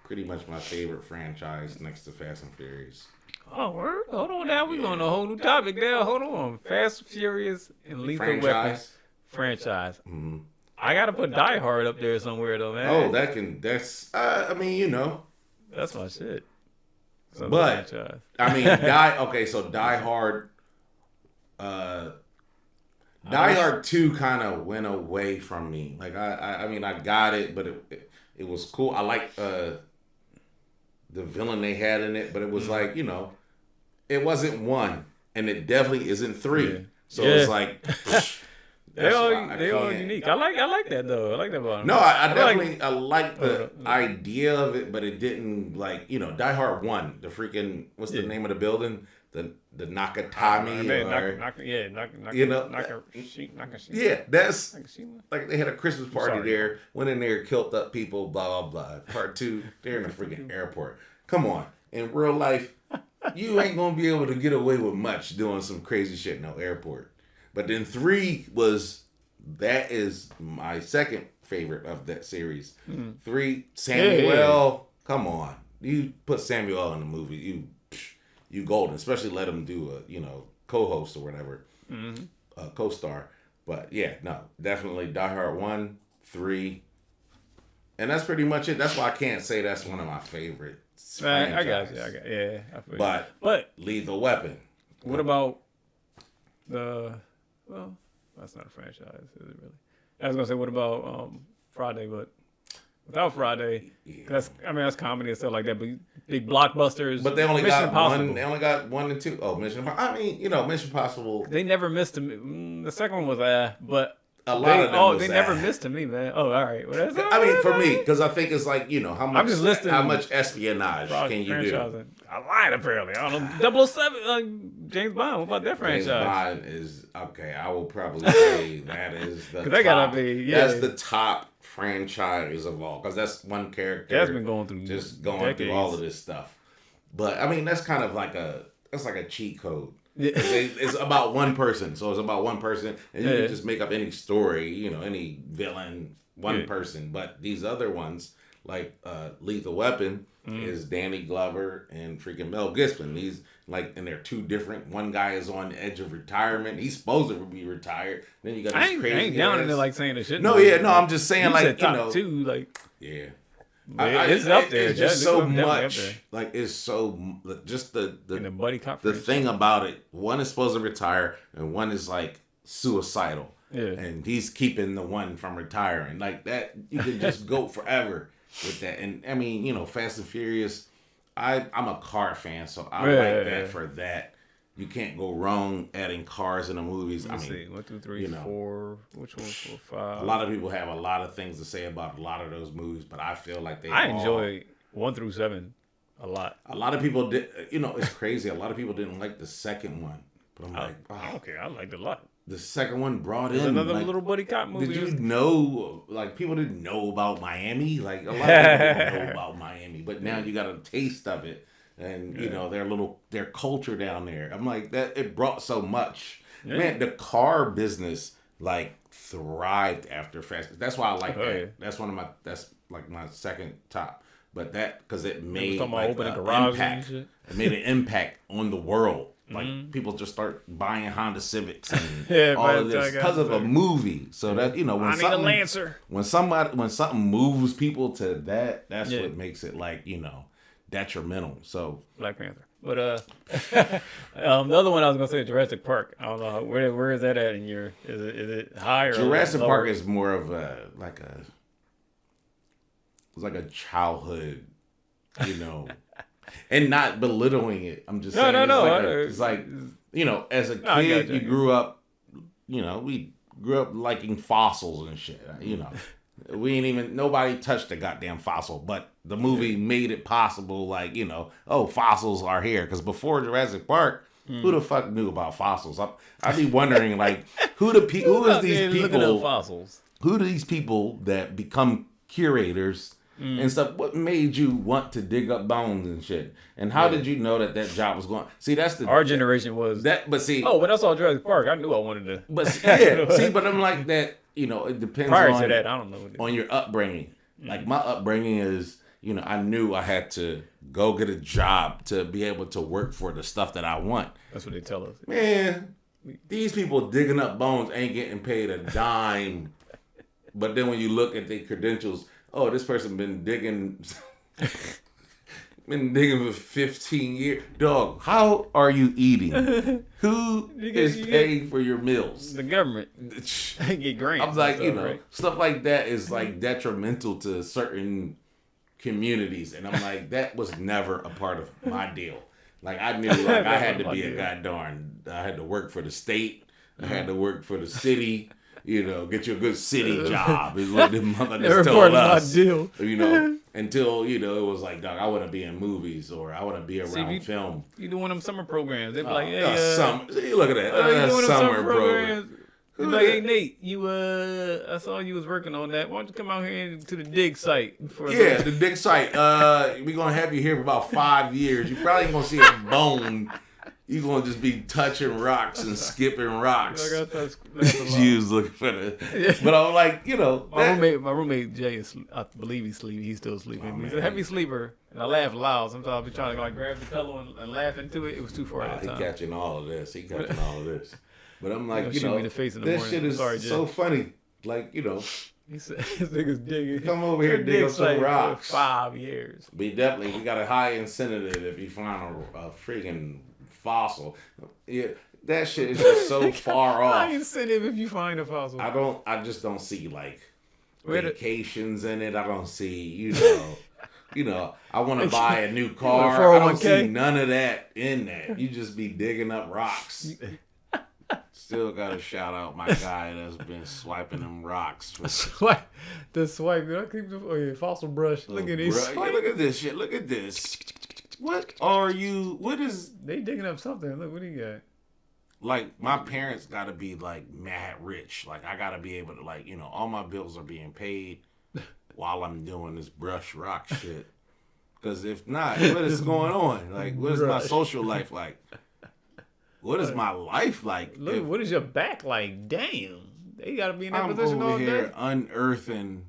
pretty much my favorite franchise next to Fast and Furious. Oh, word? Hold on now. We're on a whole new topic there. Hold on. Fast, Furious, and Lethal Weapon. Franchise. Mm-hmm. I gotta put Die Hard up there somewhere though, man. Oh, that's that's my shit. But franchise. I mean, so Die Hard, Die Hard 2 kind of went away from me. Like I got it, but it was cool. I like the villain they had in it, but it was like it wasn't 1, and it definitely isn't 3. Yeah. So it's like. They all unique. I like that though. I like that about No, I like the idea of it, but it didn't Die Hard 1. The freaking what's the name of the building? The Nakatomi that's like they had a Christmas party there. Went in there, killed up people. Blah blah blah. Part 2, they're in a freaking airport. Come on, in real life, you ain't gonna be able to get away with much doing some crazy shit in no airport. But then 3 is my second favorite of that series. 3, Samuel, come on. You put Samuel in the movie, you golden. Especially let him do a, co-host or whatever, co-star. But yeah, no, definitely Die Hard 1, 3. And that's pretty much it. That's why I can't say that's one of my favorites. I got you. Yeah. But Lethal Weapon. What about well, that's not a franchise, is it really? I was gonna say, what about Friday? But without Friday, that's comedy and stuff like that. But big blockbusters. But they only Mission got Impossible. one. They only got 1 and 2. Oh, Mission Impossible. Mission Impossible. They never missed the second one was but. A lot of them they never missed to me, man. Oh, all right. Well, for me, because I think it's like, how much espionage can you do? I lied, apparently. I don't know. 007, James Bond. What about that franchise? James Bond is, okay, I will probably say that is the top. Gotta be, that's the top franchise of all, because that's one character. That's been going through through all of this stuff. But, that's kind of like a cheat code. Yeah. It's about one person, so it's about one person, and you can just make up any story, any villain, one person. But these other ones, like Lethal Weapon, is Danny Glover and freaking Mel Gibson. These and they're two different. One guy is on the edge of retirement. He's supposed to be retired. Then you got this crazy. I ain't down in there saying the shit. No, I'm just saying top two, yeah. It's up there. It's just so much. It's so just the buddy cop. The thing about it, one is supposed to retire, and one is suicidal. Yeah. And he's keeping the one from retiring. Like that, you could just go forever with that. And Fast and Furious. I'm a car fan, so I like that for that. You can't go wrong adding cars in the movies. Let's see. 1, 2, 3, 4. Which one's 4, 5? A lot of people have a lot of things to say about a lot of those movies, but I feel like I enjoy 1 through 7 a lot. A lot of people did. It's crazy. A lot of people didn't like the second one, but I'm like, wow. I don't care. I liked it a lot. The second one brought in another little buddy cop movie. Did you know? People didn't know about Miami. A lot of people didn't know about Miami, but now you got a taste of it. And their culture down there. I'm like that. It brought so much. Yeah. Man, the car business thrived after Fast. That's why I like that. Yeah. That's that's my second top. But that because it made impact. It made an impact on the world. People just start buying Honda Civics and all of this because of a movie. So that when I need a Lancer. When something moves people to that, that's what makes it detrimental. So Black Panther. But the other one I was gonna say Jurassic Park. I don't know where is that at in your is it high or Jurassic Park is more of it's like a childhood, and not belittling it. I'm just saying it's as a kid you grew up, we grew up liking fossils and shit, We ain't even, nobody touched the goddamn fossil, but the movie made it possible, fossils are here. Because before Jurassic Park, who the fuck knew about fossils? I'd be wondering, who is these people? Fossils. Who do these people that become curators and stuff? What made you want to dig up bones and shit? And how did you know that job was going? See, that's our generation was that. But see, when I saw Jurassic Park, I knew I wanted to. But but I'm like that. It depends to that, I don't know. On your upbringing. My upbringing is, I knew I had to go get a job to be able to work for the stuff that I want. That's what they tell us. Man, these people digging up bones ain't getting paid a dime. But then when you look at their credentials, this person been digging for 15 years. Dog, how are you eating? Who is paying for your meals? The government. They get grants. I'm like, stuff like that is detrimental to certain communities. And I'm like, that was never a part of my deal. I knew I had to be I had to work for the state. I had to work for the city. Get you a good city job is what the motherfuckers told us. Until, it was dog, I want to be in movies or I want to be around film. You doing them summer programs. They're like, see, look at that. You doing summer programs. They're like, hey, Nate, I saw you was working on that. Why don't you come out here to the dig site? The dig site. We're going to have you here for about 5 years. You probably ain't going to see a bone You gonna just be touching rocks and skipping rocks. That's She was looking for the, but I'm like, my roommate Jay is, I believe he's sleeping. He's still sleeping. He's a heavy sleeper, and I laugh loud. Sometimes I'll be trying to like grab the pillow and laugh into it. It was too far at the time. He catching all of this. But I'm like, shoot me in the face in the this morning. shit is Sorry, so funny. Like, he said, "This nigga's digging. Come over here, dig up some like rocks." 5 years. We got a high incentive if you find a freaking fossil. Yeah, that shit is just so far off. High incentive if you find a fossil. I just don't see like vacations in it. I don't see, I want to buy a new car. I don't see none of that in that. You just be digging up rocks. Still gotta shout out my guy that's been swiping them rocks. The swipe. I keep the fossil brush. Look at this. Look at this shit. Look at this. What are you? What is? They digging up something. Look, what do you got? Like, my parents gotta be like mad rich. Like, I gotta be able to all my bills are being paid while I'm doing this brush rock shit. Because if not, what is going on? Like, what is my social life like? What is my life like? Look, what is your back like? Damn. They gotta be in that position all day. I'm over here unearthing.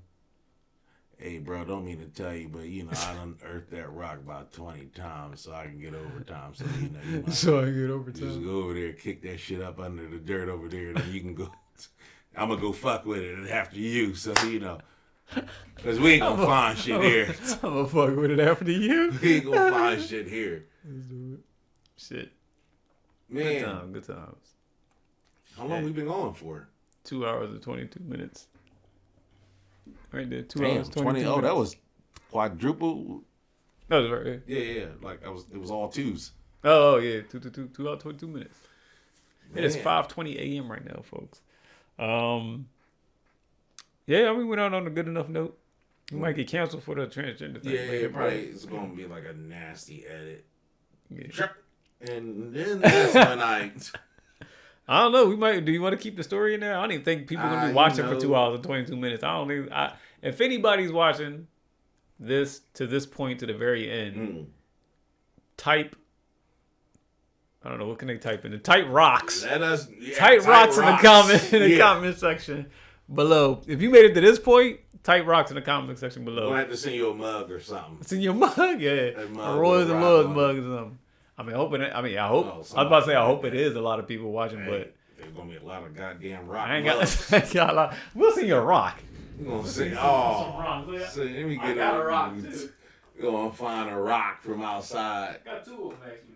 Hey, bro, don't mean to tell you, but I unearthed that rock about 20 times so I can get overtime. So you might so I can get overtime. Just go over there, kick that shit up under the dirt over there, and then you can go. I'm gonna go fuck with it after you, so because we ain't gonna find shit here. I'm gonna fuck with it after you. We ain't gonna find shit here. Let's do it. Shit. Man, good times. How long we been going for? 2 hours and 22 minutes. Right there, 2 Damn, hours 22 Oh, minutes. that was quadruple. That was right. Yeah. Like it was all twos. Oh yeah, 2 hours 22 minutes. Man. It is 5:20 a.m. right now, folks. Yeah, we went out on a good enough note. We might get canceled for the transgender thing. Yeah, probably it's gonna be like a nasty edit. Yeah. And then that's when I don't know. We might. Do you want to keep the story in there? I don't even think people are gonna be watching for 2 hours and 22 minutes. I don't think. If anybody's watching this to this point to the very end, type. I don't know, what can they type in? Type rocks. Type rocks in the comment section below. If you made it to this point, type rocks in the comment section below. We'll have to send you a mug or something. Send you a mug, yeah. A Royals and Loves mug or something. I hope. I was about to say I hope it is a lot of people watching, but there's gonna be a lot of goddamn rock. I ain't got a lot. We'll send you a rock. We're gonna see. Let me get a rock too. We're gonna find a rock from outside. I got 2 of them actually.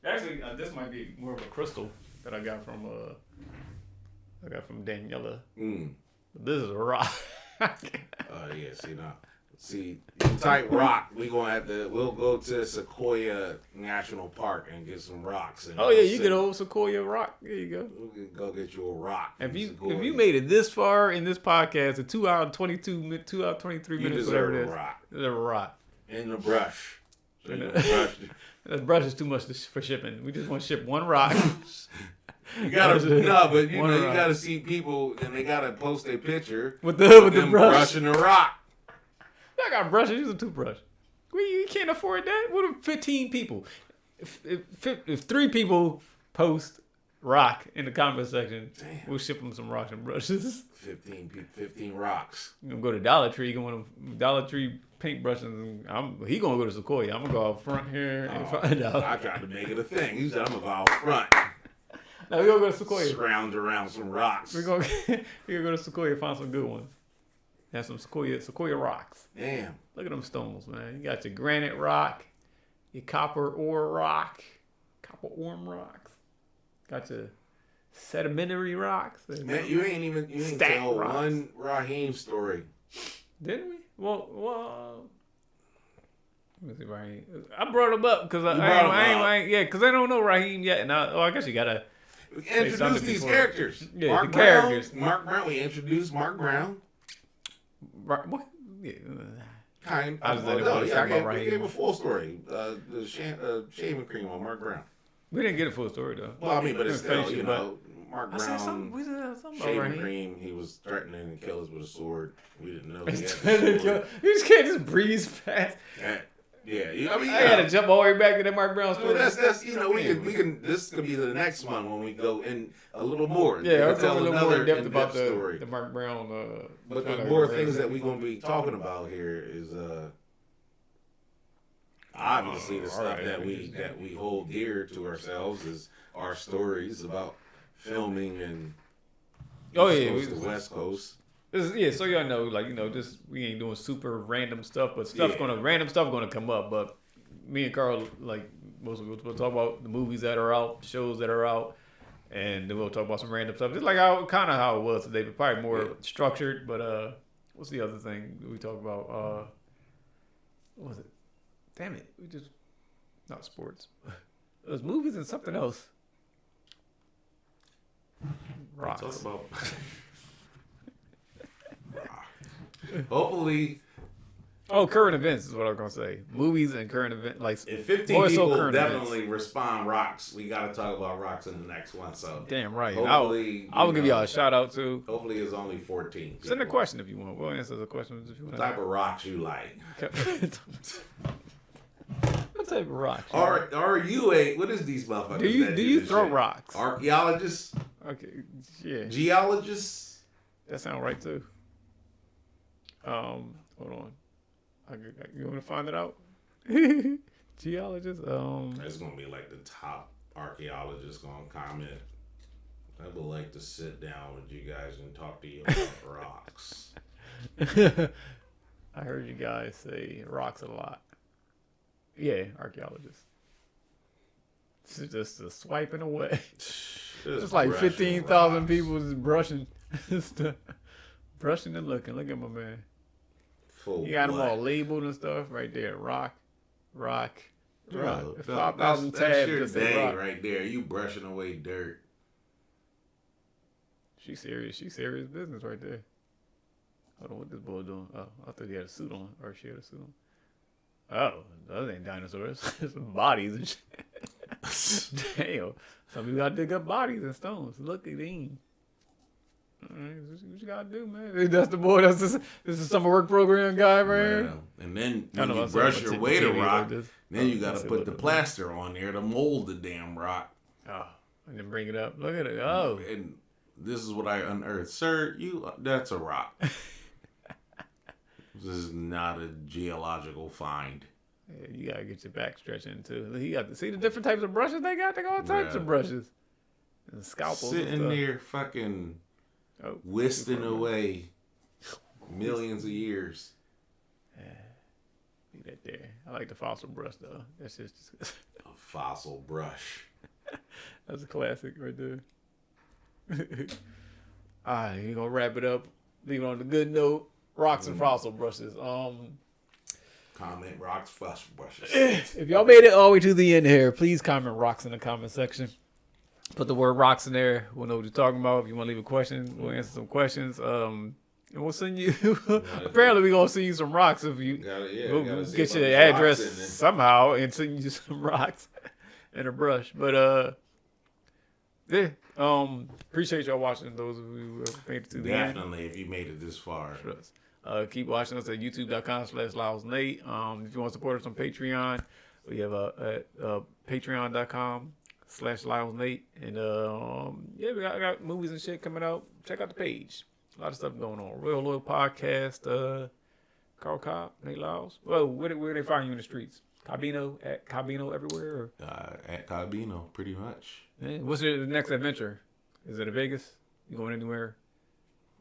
Actually, this might be more of a crystal that I got from Daniela. This is a rock. Yeah. See, type rock. We'll go to Sequoia National Park and get some rocks. You get old Sequoia rock. There you go. We can go get you a rock. If you made it this far in this podcast, a 2 hour 23 minutes, whatever it is, it's a rock. In the brush. The brush is too much for shipping. We just want to ship 1 rock. You gotta see people and they gotta post a picture with the brush. Brushing the rock. I got brushes. Use a toothbrush. You can't afford that. What if 15 people? If 3 people post rock in the comment section, we'll ship them some rocks and brushes. 15 rocks. You're gonna go to Dollar Tree. You want Dollar Tree paintbrushes. He gonna go to Sequoia. I'm gonna go out front here and find out. I tried to make it a thing. He said I'm gonna go out front. Now we gonna go to Sequoia. Scrounge around some rocks. We're gonna go to Sequoia and find some good ones. Have some Sequoia rocks. Damn. Look at them stones, man. You got your granite rock, your copper ore rock, copper orm rocks. Got your sedimentary rocks. Man, you ain't tell rocks. One Raheem story. Didn't we? Well. Let me see Raheem. I brought him up because because I don't know Raheem yet, and I guess you gotta introduce these characters. Yeah, Mark Brown. Mark Brown. We introduced Mark Brown. What? Yeah. I gave a full story. The shaving cream on Mark Brown. We didn't get a full story though. Well, I mean, but it's still, Mark Brown. I said something shaving cream. He was threatening to kill us with a sword. We didn't know he had a sword. You just can't just breeze past. Yeah, I mean, I had to jump all the way back to that Mark Brown story. Well, that's we can. This could be the next one when we go in a little more. Yeah, I'll tell a little more in depth about story. the Mark Brown. But the more things that we're gonna be talking about here is obviously the stuff that we hold dear to ourselves is our stories about filming and the West Coast. So y'all know, like, just we ain't doing super random stuff, but random stuff gonna come up. But me and Carl, like, mostly we'll talk about the movies that are out, shows that are out, and then we'll talk about some random stuff. Just like how it was today, but probably more structured. But what's the other thing we talk about? What was it? Damn it, we just not sports. It was movies and something else. Rocks. Talk about. Hopefully. Oh, current events is what I was gonna say. Movies and current events, like if 15 people definitely respond rocks, we got to talk about rocks in the next one. So damn right. Hopefully, I will give y'all a shout out too. Hopefully, it's only 14. People. Send a question if you want. We'll answer the questions if you want. What type of rocks you like? What type of rocks? Are you a what is these motherfuckers? Do you throw shit? Rocks? Archaeologists? Okay, yeah. Geologists? That sounds right too. Hold on. You want to find it out? Geologists. It's gonna be like the top archaeologists gonna comment. I would like to sit down with you guys and talk to you about rocks. I heard you guys say rocks a lot. Yeah, archaeologists. It's just a swiping away. It's like 15,000 people just brushing, brushing and looking. Look at my man. You got them all labeled and stuff right there. Rock. Bro, 5,000 tabs. That's your just day rock. right there. You brushing away dirt. She's serious. She's serious business right there. Hold on, what this boy doing? Oh, I thought he had a suit on, or she had a suit on. Oh, those ain't dinosaurs. Some bodies and shit. Damn. Some people gotta dig up bodies and stones. Look at him. All right, what you gotta do, man? That's the boy. This is a summer work program guy, right? And then when you brush your way to rock, then you gotta put the plaster on there to mold the damn rock. Oh, and then bring it up. Look at it. Oh. And this is what I unearthed. Sir, that's a rock. This is not a geological find. Yeah, you gotta get your back stretching too. You got to see the different types of brushes they got. They got all types of brushes. And scalpels. Sitting there fucking whistling away millions of years. Yeah. Leave that there. I like the fossil brush though. That's just a fossil brush. That's a classic right there. Alright, you're gonna wrap it up. Leave it on the good note. Rocks and fossil brushes. Comment rocks, fossil brushes. If y'all made it all the way to the end here, please comment rocks in the comment section. Put the word rocks in there. We'll know what you're talking about. If you want to leave a question, we'll answer some questions. And we'll send you. Apparently, we're gonna send you some rocks if you we'll get your address somehow and send you some rocks and a brush. But yeah. Appreciate y'all watching. Those of you who made it to the end. Definitely, if you made it this far. Keep watching us at youtube.com/LylesNate. If you want to support us on Patreon, we have patreon.com/LylesNate. And we got movies and shit coming out. Check out the page. A lot of stuff going on. Real Loyal Podcast. Carl Cobb, Nate Lyles. Well, where they find you in the streets? Cobbino, at Cobbino everywhere? Or? At Cobbino, pretty much. Yeah. What's your next adventure? Is it a Vegas? You going anywhere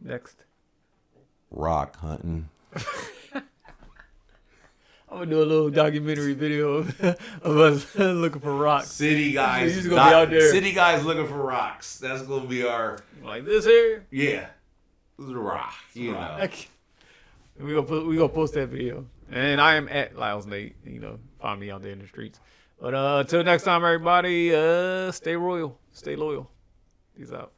next? Rock hunting. I'm gonna do a little documentary video of us looking for rocks. City guys, gonna be out there. City guys looking for rocks. That's gonna be our like this here. Yeah, this is a rock. You know, we gonna post that video. And I am at Lyles Nate. Find me out there in the streets. But until next time, everybody, stay royal, stay loyal. Peace out.